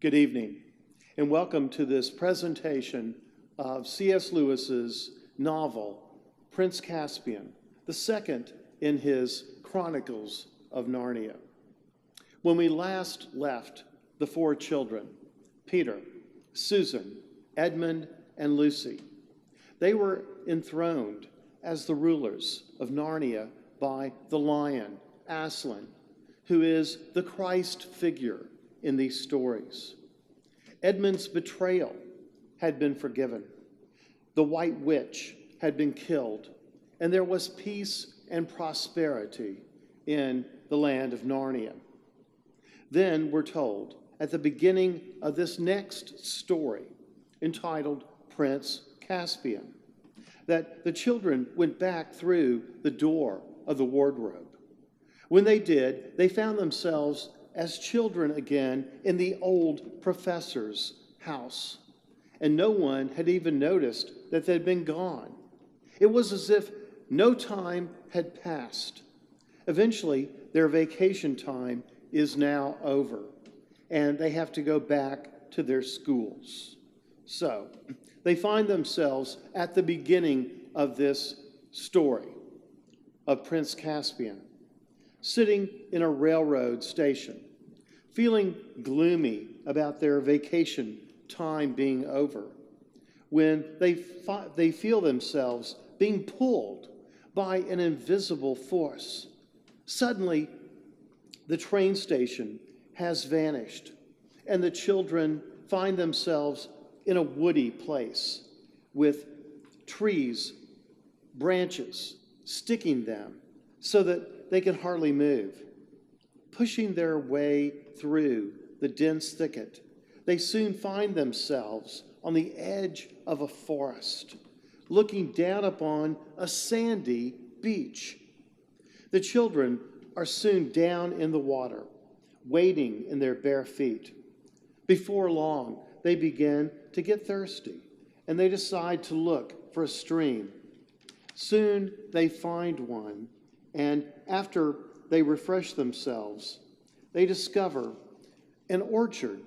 Good evening, and welcome to this presentation of C.S. Lewis's novel, Prince Caspian, the second in his Chronicles of Narnia. When we last left the four children, Peter, Susan, Edmund, and Lucy, they were enthroned as the rulers of Narnia by the lion, Aslan, who is the Christ figure in these stories. Edmund's betrayal had been forgiven. The White Witch had been killed, and there was peace and prosperity in the land of Narnia. Then we're told at the beginning of this next story, entitled Prince Caspian, that the children went back through the door of the wardrobe. When they did, they found themselves as children again in the old professor's house, and no one had even noticed that they'd been gone. It was as if no time had passed. Eventually, their vacation time is now over, and they have to go back to their schools. So, they find themselves at the beginning of this story of Prince Caspian, sitting in a railroad station, feeling gloomy about their vacation time being over, when they feel themselves being pulled by an invisible force. Suddenly, the train station has vanished, and the children find themselves in a woody place with trees, branches sticking them so that they can hardly move. Pushing their way through the dense thicket, they soon find themselves on the edge of a forest, looking down upon a sandy beach. The children are soon down in the water, wading in their bare feet. Before long, they begin to get thirsty, and they decide to look for a stream. Soon they find one, and after they refresh themselves, they discover an orchard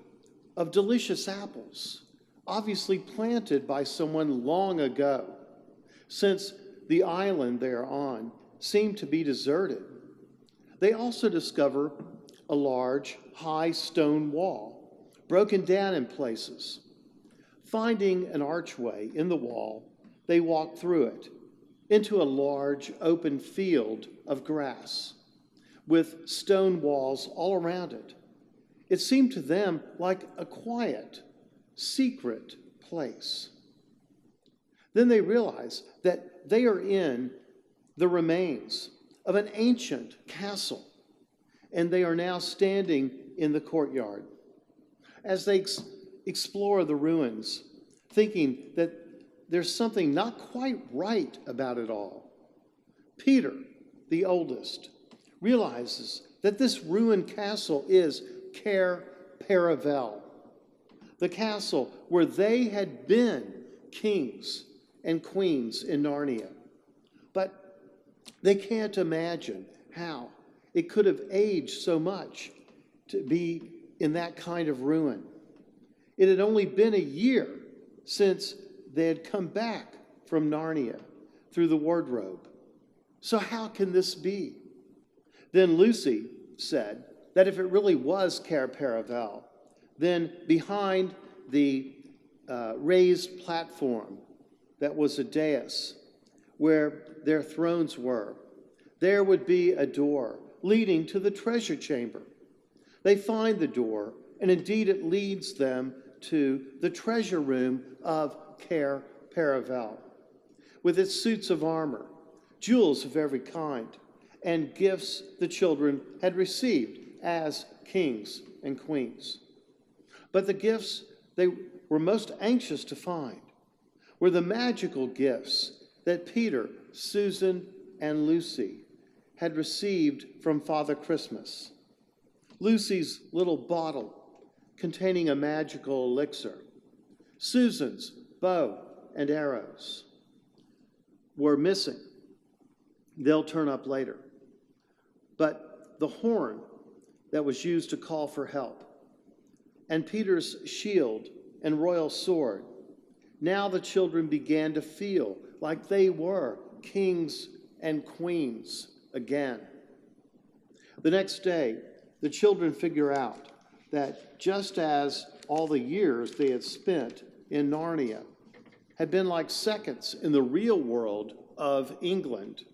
of delicious apples, obviously planted by someone long ago, since the island they are on seemed to be deserted. They also discover a large, high stone wall, broken down in places. Finding an archway in the wall, they walk through it into a large open field of grass with stone walls all around it. It seemed to them like a quiet, secret place. Then they realize that they are in the remains of an ancient castle, and they are now standing in the courtyard. As they explore the ruins, thinking that there's something not quite right about it all, Peter, the oldest, realizes that this ruined castle is Cair Paravel, the castle where they had been kings and queens in Narnia. But they can't imagine how it could have aged so much to be in that kind of ruin. It had only been a year since they had come back from Narnia through the wardrobe. So how can this be? Then Lucy said that if it really was Cair Paravel, then behind the raised platform that was a dais where their thrones were, there would be a door leading to the treasure chamber. They find the door, and indeed it leads them to the treasure room of Cair Paravel, with its suits of armor, jewels of every kind, and gifts the children had received as kings and queens. But the gifts they were most anxious to find were the magical gifts that Peter, Susan, and Lucy had received from Father Christmas. Lucy's little bottle containing a magical elixir, Susan's bow and arrows were missing. They'll turn up later. But the horn that was used to call for help, and Peter's shield and royal sword. Now the children began to feel like they were kings and queens again. The next day, the children figure out that just as all the years they had spent in Narnia had been like seconds in the real world of England,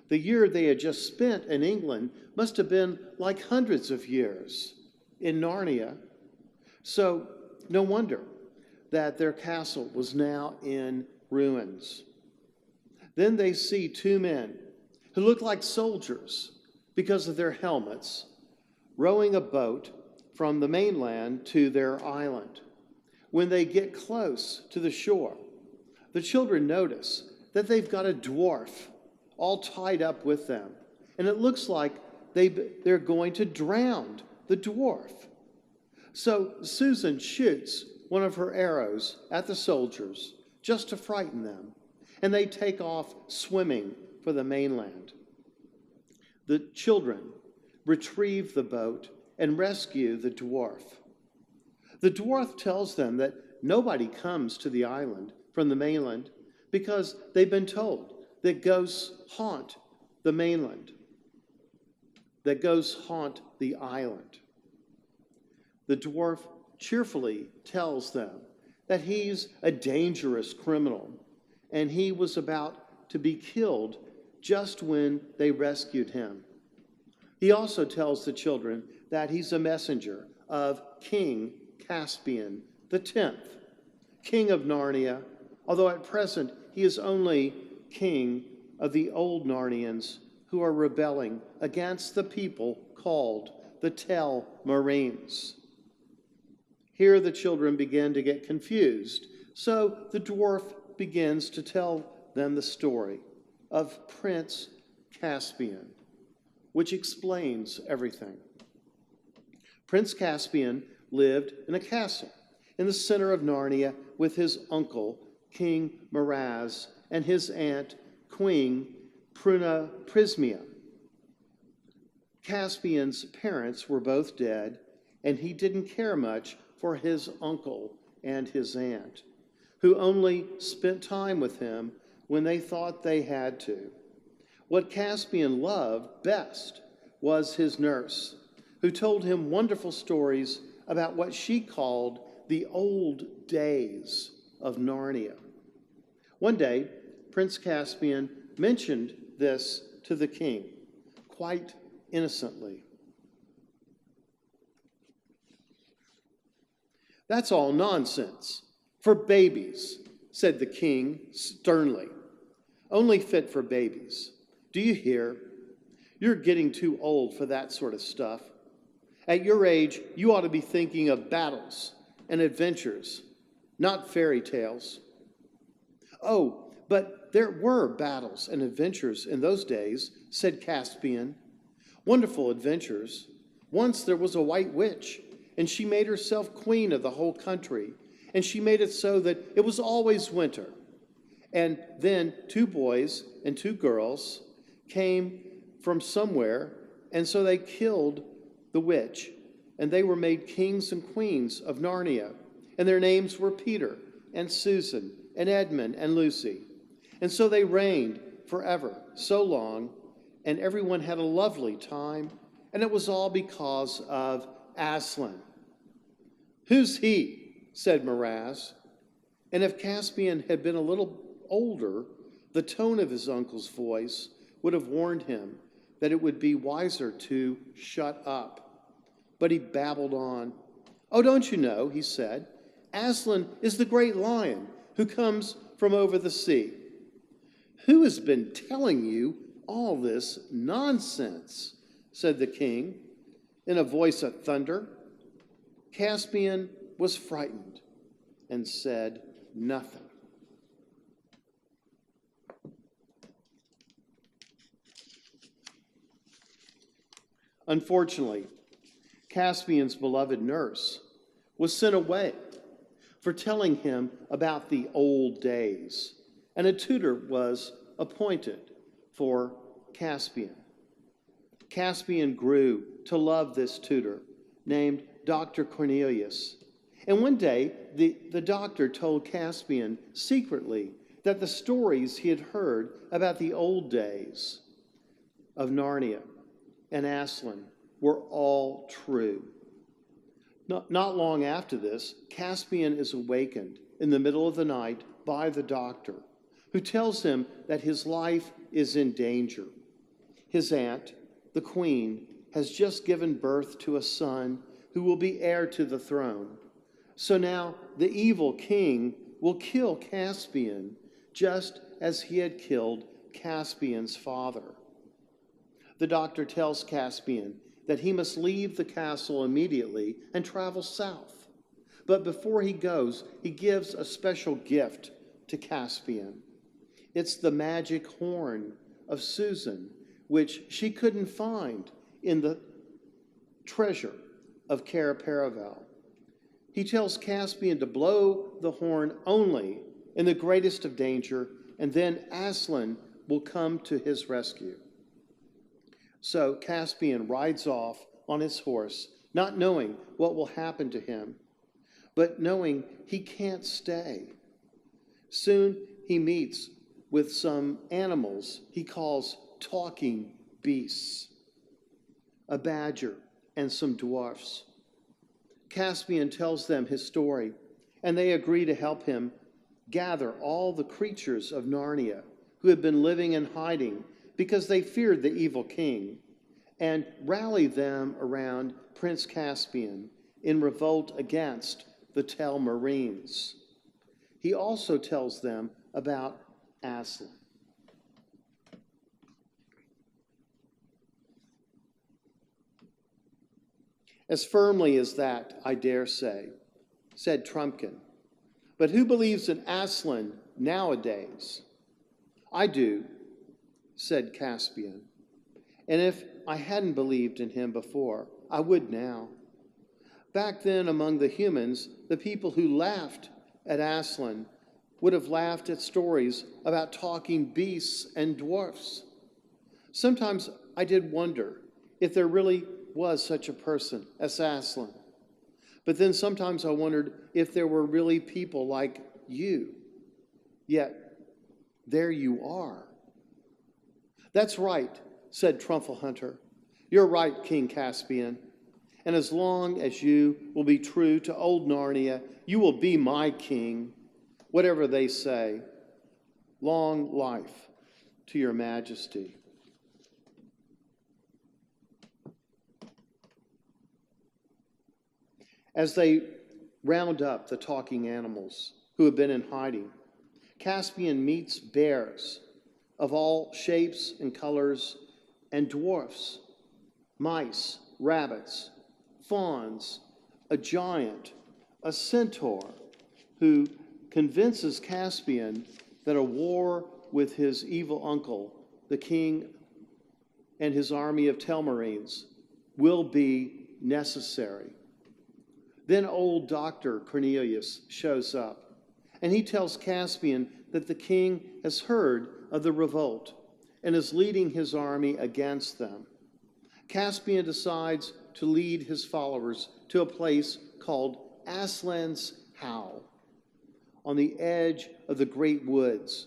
the year they had just spent in England must have been like hundreds of years in Narnia. So no wonder that their castle was now in ruins. Then they see two men who look like soldiers because of their helmets, rowing a boat from the mainland to their island. When they get close to the shore, the children notice that they've got a dwarf all tied up with them, and it looks like they're going to drown the dwarf. So Susan shoots one of her arrows at the soldiers just to frighten them, and they take off swimming for the mainland. The children retrieve the boat and rescue the dwarf. The dwarf tells them that nobody comes to the island from the mainland because they've been told that ghosts haunt the mainland, that ghosts haunt the island. The dwarf cheerfully tells them that he's a dangerous criminal and he was about to be killed just when they rescued him. He also tells the children that he's a messenger of King Caspian the 10th, king of Narnia, although at present he is only king of the old Narnians who are rebelling against the people called the Telmarines. Here the children begin to get confused, so the dwarf begins to tell them the story of Prince Caspian, which explains everything. Prince Caspian lived in a castle in the center of Narnia with his uncle, King Miraz, and his aunt, Queen Prismia. Caspian's parents were both dead, and he didn't care much for his uncle and his aunt, who only spent time with him when they thought they had to. What Caspian loved best was his nurse, who told him wonderful stories about what she called the old days of Narnia. One day, Prince Caspian mentioned this to the king, quite innocently. "That's all nonsense. For babies," said the king sternly. "Only fit for babies. Do you hear? You're getting too old for that sort of stuff. At your age, you ought to be thinking of battles and adventures, not fairy tales." "Oh, but there were battles and adventures in those days," said Caspian. "Wonderful adventures. Once there was a white witch, and she made herself queen of the whole country, and she made it so that it was always winter. And then 2 boys and 2 girls came from somewhere, and so they killed the witch, and they were made kings and queens of Narnia, and their names were Peter and Susan and Edmund and Lucy. And so they reigned forever, so long, and everyone had a lovely time, and it was all because of Aslan." "Who's he?" said Miraz. And if Caspian had been a little older, the tone of his uncle's voice would have warned him that it would be wiser to shut up. But he babbled on. "Oh, don't you know," he said, "Aslan is the great lion who comes from over the sea." "Who has been telling you all this nonsense?" said the king in a voice of thunder. Caspian was frightened and said nothing. Unfortunately, Caspian's beloved nurse was sent away for telling him about the old days, and a tutor was appointed for Caspian. Caspian grew to love this tutor named Dr. Cornelius. And one day, the doctor told Caspian secretly that the stories he had heard about the old days of Narnia and Aslan were all true. Not long after this, Caspian is awakened in the middle of the night by the doctor, who tells him that his life is in danger. His aunt, the queen, has just given birth to a son who will be heir to the throne. So now the evil king will kill Caspian, just as he had killed Caspian's father. The doctor tells Caspian that he must leave the castle immediately and travel south. But before he goes, he gives a special gift to Caspian. It's the magic horn of Susan, which she couldn't find in the treasure of Cair Paravel. He tells Caspian to blow the horn only in the greatest of danger, and then Aslan will come to his rescue. So Caspian rides off on his horse, not knowing what will happen to him, but knowing he can't stay. Soon he meets with some animals he calls talking beasts, a badger and some dwarfs. Caspian tells them his story, and they agree to help him gather all the creatures of Narnia who had been living in hiding because they feared the evil king, and rally them around Prince Caspian in revolt against the Telmarines. He also tells them about Aslan. As firmly as that, I dare say, said Trumpkin. But who believes in Aslan nowadays? I do, said Caspian. And if I hadn't believed in him before, I would now. Back then among the humans, the people who laughed at Aslan would have laughed at stories about talking beasts and dwarfs. Sometimes I did wonder if there really was such a person as Aslan. But then sometimes I wondered if there were really people like you. Yet, there you are. That's right, said Trumflehunter. You're right, King Caspian. And as long as you will be true to old Narnia, you will be my king, whatever they say. Long life to your majesty. As they round up the talking animals who have been in hiding, Caspian meets bears of all shapes and colors, and dwarfs, mice, rabbits, fawns, a giant, a centaur, who convinces Caspian that a war with his evil uncle, the king, and his army of Telmarines will be necessary. Then old Dr. Cornelius shows up, and he tells Caspian that the king has heard of the revolt and is leading his army against them. Caspian decides to lead his followers to a place called Aslan's Howe, on the edge of the great woods,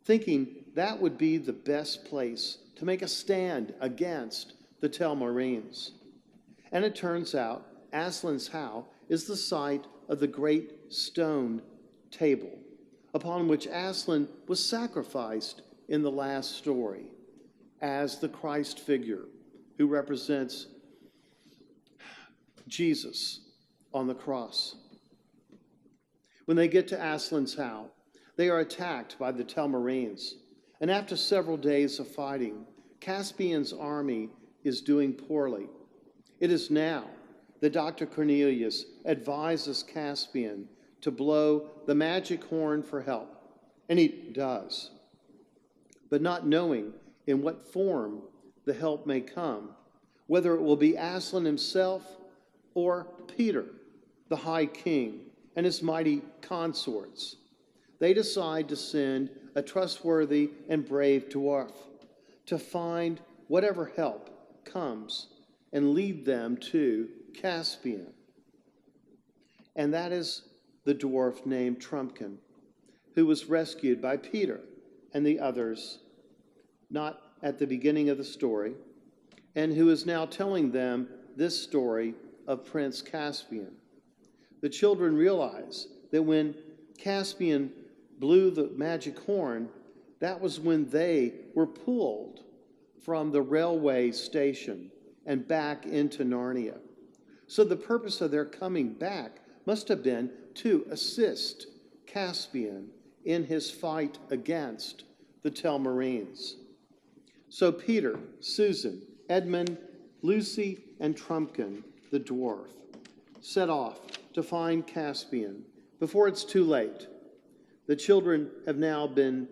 thinking that would be the best place to make a stand against the Telmarines. And it turns out Aslan's Howe is the site of the great stone table upon which Aslan was sacrificed in the last story as the Christ figure who represents Jesus on the cross. When they get to Aslan's Howe, they are attacked by the Telmarines, and after several days of fighting, Caspian's army is doing poorly. It is now that Dr. Cornelius advises Caspian to blow the magic horn for help, and he does. But not knowing in what form the help may come, whether it will be Aslan himself or Peter, the High King, and his mighty consorts, they decide to send a trustworthy and brave dwarf to find whatever help comes and lead them to Caspian. and that is the dwarf named Trumpkin, who was rescued by Peter and the others, not at the beginning of the story, and who is now telling them this story of Prince Caspian. The children realize that when Caspian blew the magic horn, that was when they were pulled from the railway station and back into Narnia. So the purpose of their coming back must have been to assist Caspian in his fight against the Telmarines. So Peter, Susan, Edmund, Lucy, and Trumpkin, the dwarf, set off to find Caspian before it's too late. The children have now been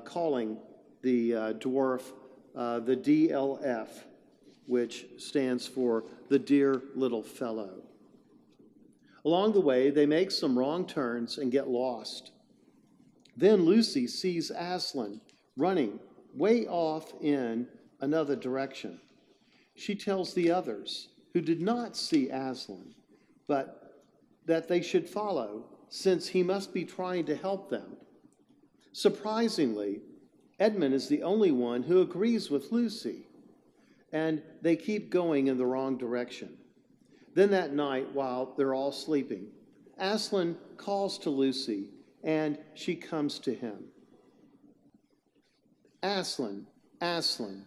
calling the dwarf the DLF, which stands for the Dear Little Fellow. Along the way, they make some wrong turns and get lost. Then Lucy sees Aslan running way off in another direction. She tells the others, who did not see Aslan, but that they should follow, since he must be trying to help them. Surprisingly, Edmund is the only one who agrees with Lucy, and they keep going in the wrong direction. Then that night, while they're all sleeping, Aslan calls to Lucy, and she comes to him. Aslan, Aslan,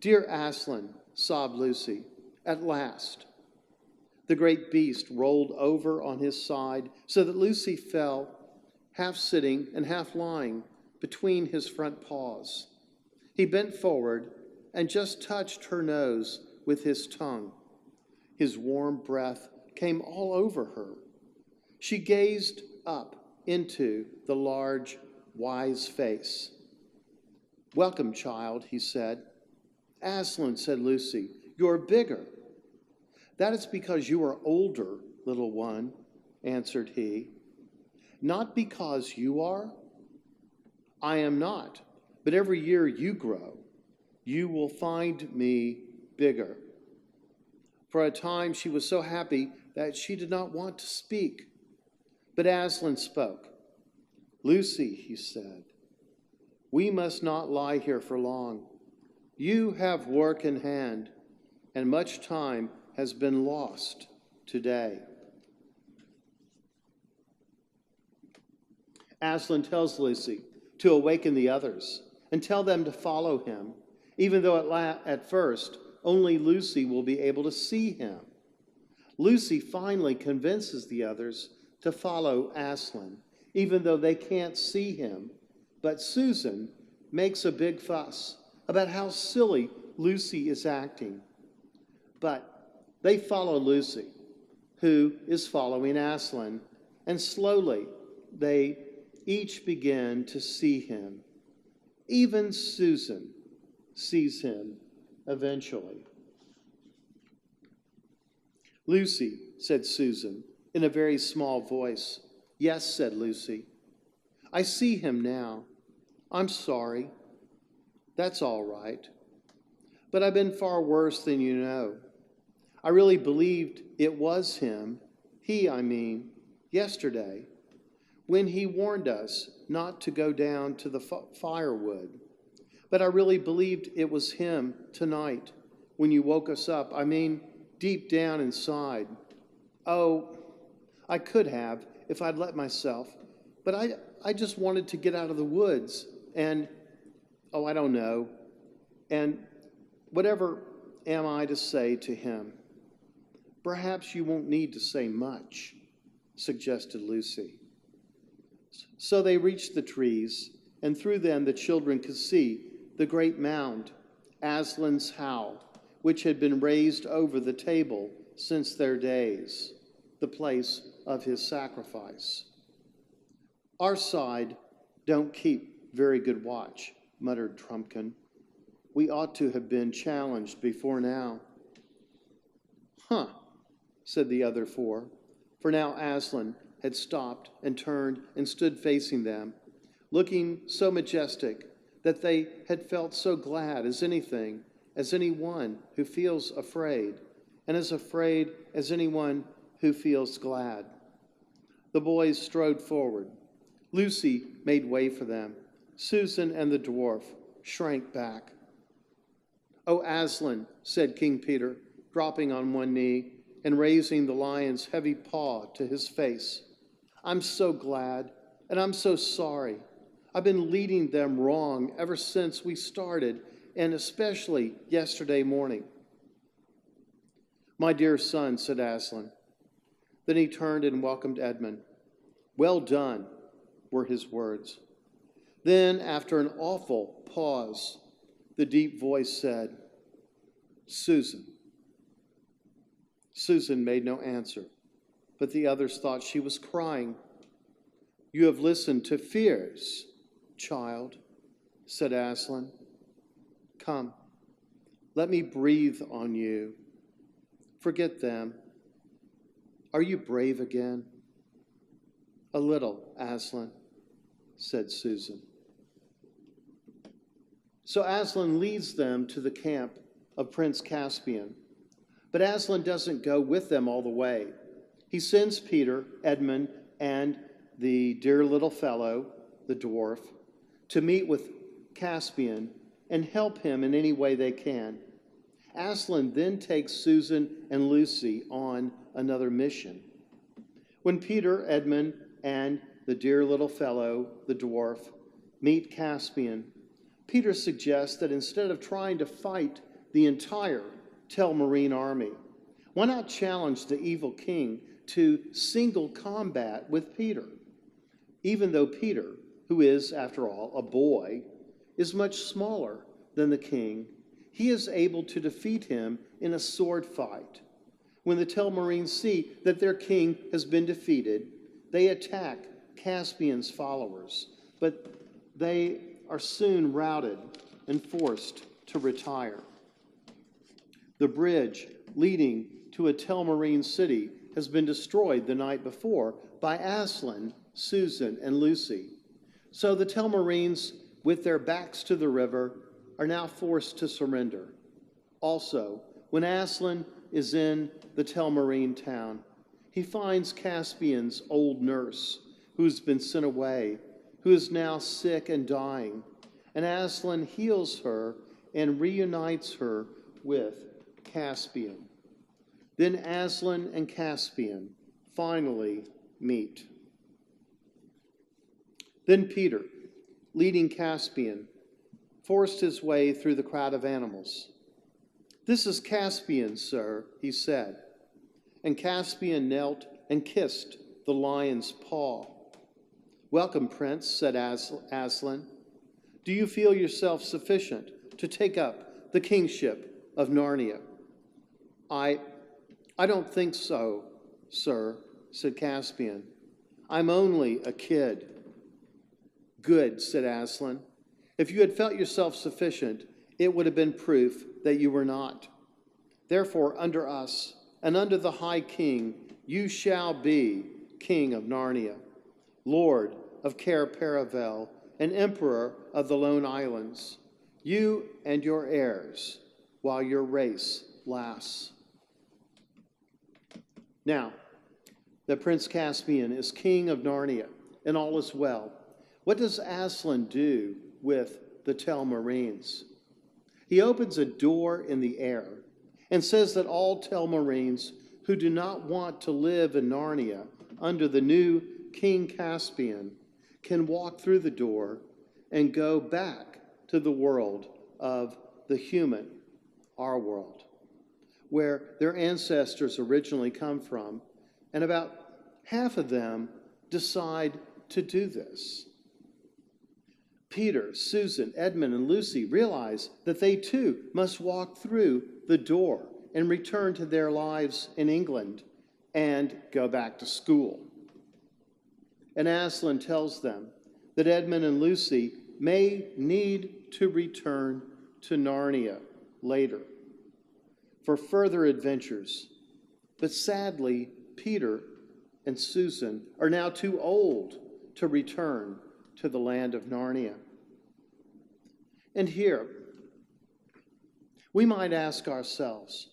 dear Aslan, sobbed Lucy, at last. The great beast rolled over on his side so that Lucy fell, half sitting and half lying between his front paws. He bent forward and just touched her nose with his tongue. His warm breath came all over her. She gazed up into the large, wise face. Welcome, child, he said. Aslan, said Lucy, you're bigger. That is because you are older, little one, answered he. Not because you are? I am not, but every year you grow, you will find me bigger. For a time she was so happy that she did not want to speak. But Aslan spoke. Lucy, he said, we must not lie here for long. You have work in hand, and much time has been lost today. Aslan tells Lucy to awaken the others and tell them to follow him, even though at first only Lucy will be able to see him. Lucy finally convinces the others to follow Aslan, even though they can't see him. But Susan makes a big fuss about how silly Lucy is acting. But they follow Lucy, who is following Aslan, and slowly they each begin to see him. Even Susan sees him eventually. Lucy, said Susan, in a very small voice. Yes, said Lucy. I see him now. I'm sorry. That's all right. But I've been far worse than you know. I really believed it was him, yesterday, when he warned us not to go down to the firewood. But I really believed it was him tonight when you woke us up. Deep down inside. Oh, I could have if I'd let myself. But I just wanted to get out of the woods and, I don't know. And whatever am I to say to him? Perhaps you won't need to say much, suggested Lucy. So they reached the trees, and through them the children could see the great mound, Aslan's howl, which had been raised over the table since their days, the place of his sacrifice. Our side don't keep very good watch, muttered Trumpkin. We ought to have been challenged before now. Huh, said the other four, for now Aslan had stopped and turned and stood facing them, looking so majestic that they had felt so glad as anyone who feels afraid, and as afraid as anyone who feels glad. The boys strode forward. Lucy made way for them. Susan and the dwarf shrank back. "Oh, Aslan," said King Peter, dropping on one knee and raising the lion's heavy paw to his face. "I'm so glad, and I'm so sorry. I've been leading them wrong ever since we started, and especially yesterday morning." "My dear son," said Aslan. Then he turned and welcomed Edmund. "Well done," were his words. Then, after an awful pause, the deep voice said, "Susan." Susan made no answer, but the others thought she was crying. "You have listened to fears, child," said Aslan. "Come, let me breathe on you. Forget them. Are you brave again?" "A little, Aslan," said Susan. So Aslan leads them to the camp of Prince Caspian. But Aslan doesn't go with them all the way. He sends Peter, Edmund, and the dear little fellow, the dwarf, to meet with Caspian and help him in any way they can. Aslan then takes Susan and Lucy on another mission. When Peter, Edmund, and the dear little fellow, the dwarf, meet Caspian, Peter suggests that instead of trying to fight the entire Telmarine army, why not challenge the evil king to single combat with Peter? Even though Peter, who is, after all, a boy, is much smaller than the king, he is able to defeat him in a sword fight. When the Telmarines see that their king has been defeated, they attack Caspian's followers, but they are soon routed and forced to retire. The bridge leading to a Telmarine city has been destroyed the night before by Aslan, Susan, and Lucy. So the Telmarines, with their backs to the river, are now forced to surrender. Also, when Aslan is in the Telmarine town, he finds Caspian's old nurse, who's been sent away, who is now sick and dying, and Aslan heals her and reunites her with Caspian. Then Aslan and Caspian finally meet. Then Peter, leading Caspian, forced his way through the crowd of animals. "This is Caspian, sir," he said. And Caspian knelt and kissed the lion's paw. "Welcome, Prince," said Aslan. "Do you feel yourself sufficient to take up the kingship of Narnia?" I don't think so, sir," said Caspian. "I'm only a kid." "Good," said Aslan. "If you had felt yourself sufficient, it would have been proof that you were not. Therefore, under us and under the High King, you shall be King of Narnia, Lord of Cair Paravel, and Emperor of the Lone Islands, you and your heirs, while your race lasts." Now, that Prince Caspian is king of Narnia, and all is well, what does Aslan do with the Telmarines? He opens a door in the air and says that all Telmarines who do not want to live in Narnia under the new King Caspian can walk through the door and go back to the world of the human, our world, where their ancestors originally come from, and about half of them decide to do this. Peter, Susan, Edmund, and Lucy realize that they too must walk through the door and return to their lives in England and go back to school. And Aslan tells them that Edmund and Lucy may need to return to Narnia later for further adventures. But sadly, Peter and Susan are now too old to return to the land of Narnia. And here, we might ask ourselves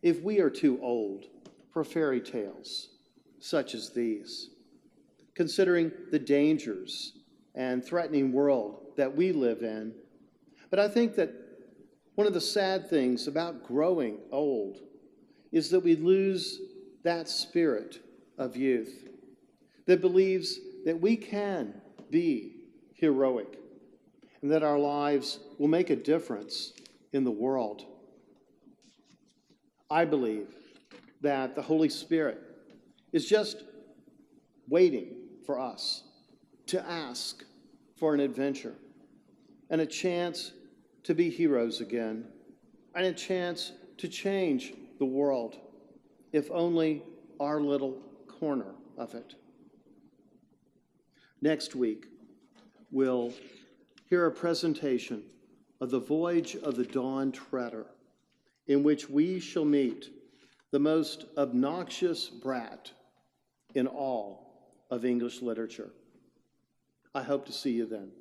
if we are too old for fairy tales such as these. considering the dangers and threatening world that we live in. But I think that one of the sad things about growing old is that we lose that spirit of youth that believes that we can be heroic and that our lives will make a difference in the world. I believe that the Holy Spirit is just waiting for us to ask for an adventure and a chance to be heroes again and a chance to change the world, if only our little corner of it. Next week, we'll hear a presentation of the Voyage of the Dawn Treader, in which we shall meet the most obnoxious brat in all of English literature. I hope to see you then.